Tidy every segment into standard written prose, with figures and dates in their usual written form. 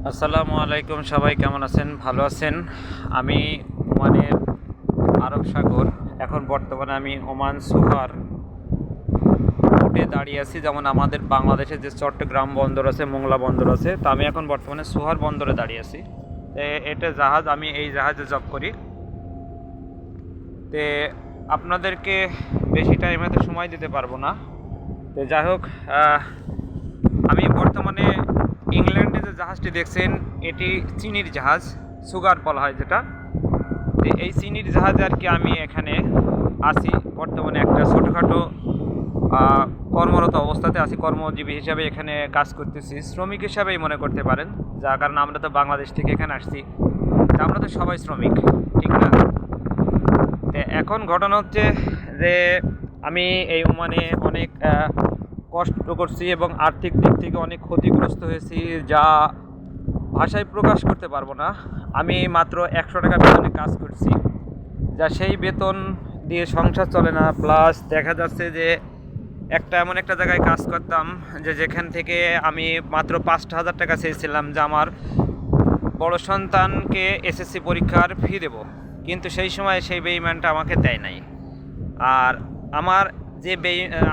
আসসালামু আলাইকুম, সবাই কেমন আছেন? ভালো আছেন? আমি ওমানের আরব সাগর, এখন বর্তমানে আমি ওমান সুহার পোর্টে দাঁড়িয়ে আছি। যেমন আমাদের বাংলাদেশে যে চট্টগ্রাম বন্দর আছে, মোংলা বন্দর আছে, তো আমি এখন বর্তমানে সুহার বন্দরে দাঁড়িয়ে আছি। এটা জাহাজ, আমি এই জাহাজে জব করি। তে আপনাদেরকে বেশি টাইম হয়তো সময় দিতে পারবো না। তো যাই হোক, আমি বর্তমানে ইংল্যান্ডে যে জাহাজটি দেখছেন, এটি চিনির জাহাজ, সুগার বলা হয় যেটা। তো এই চিনির জাহাজে আর কি আমি এখানে আছি বর্তমানে একটা ছোটোখাটো কর্মরত অবস্থাতে আছি, কর্মজীবী হিসাবে এখানে কাজ করতেছি, শ্রমিক হিসাবেই মনে করতে পারেন। যা কারণ আমরা তো বাংলাদেশ থেকে এখানে আসছি, তা আমরা তো সবাই শ্রমিক, ঠিক না? তো এখন ঘটনা হচ্ছে যে আমি এই ওমানে অনেক কষ্ট করছি এবং আর্থিক দিক থেকে অনেক ক্ষতিগ্রস্ত হয়েছি, যা ভাষায় প্রকাশ করতে পারবো না। আমি মাত্র 100 টাকা বেতনে কাজ করছি, যা সেই বেতন দিয়ে সংসার চলে না। প্লাস দেখা যাচ্ছে যে এমন একটা জায়গায় কাজ করতাম যেখান থেকে আমি মাত্র 5,000 টাকা চেয়েছিলাম, যে আমার বড় সন্তানকে এসএসসি পরীক্ষার ফি দেব, কিন্তু সেই সময় সেই বেইমানটা আমাকে দেয় নাই। আর আমার যে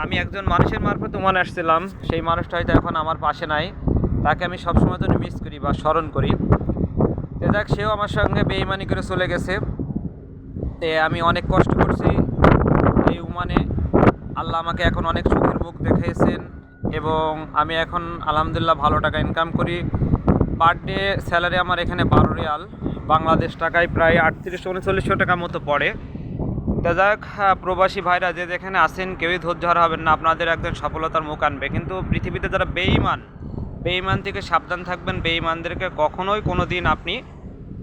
আমি একজন মানুষের মারফত মনে আসছিলাম, সেই মানুষটা হয়তো এখন আমার পাশে নাই, তাকে আমি সবসময় জন্য মিস করি বা স্মরণ করি। তো যাক, সেও আমার সঙ্গে বেইমানি করে চলে গেছে। তে আমি অনেক কষ্ট করছি এই ওমানে। আল্লাহ আমাকে এখন অনেক সুখের মুখ দেখিয়েছেন এবং আমি এখন আলহামদুলিল্লাহ ভালো টাকা ইনকাম করি। পার ডে স্যালারি আমার এখানে 12 রিয়াল, বাংলাদেশ টাকায় প্রায় 38-3900 টাকা মতো পড়ে। তা যাক, প্রবাসী ভাইরা যে যেখানে আছেন, কেউই ধৈর্য হারা হবেন না, আপনাদের একজন সফলতার মুখ আনবে। কিন্তু পৃথিবীতে যারা বেঈমান থেকে সাবধান থাকবেন। বেঈমানদেরকে কখনোই কোনো দিন আপনি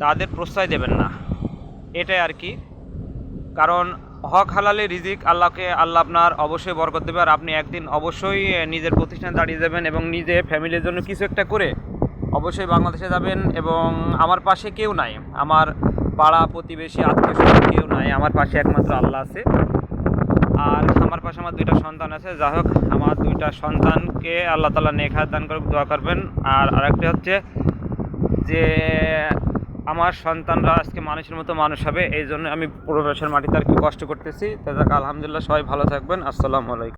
তাদের প্রশ্রয় দেবেন না, এটাই আর কি। কারণ হক হালালে রিজিক আল্লাহ আপনার অবশ্যই বরকত দেবে, আর আপনি একদিন অবশ্যই নিজের প্রতিষ্ঠানে দাঁড়িয়ে যাবেন এবং নিজে ফ্যামিলির জন্য কিছু একটা করে অবশ্যই বাংলাদেশে যাবেন। এবং আমার পাশে কেউ নাই, আমার পাড়া প্রতিবেশী আত্মীয় স্বজন কেউ নাই, আমার পাশে একমাত্র আল্লাহ আছে। আর আমার পাশে আমার 2টা সন্তান আছে। যাই হোক, আমার 2টা সন্তানকে আল্লাহ তাআলা নেক হায়াত দান করে দোয়া করবেন। আর আরেকটি হচ্ছে যে আমার সন্তানরা আজকে মানুষের মতো মানুষ হবে, এই জন্য আমি প্রবাসের মাটিতে আর কি কষ্ট করতেছি। তো যাক, আলহামদুলিল্লাহ, সবাই ভালো থাকবেন। আসসালামু আলাইকুম।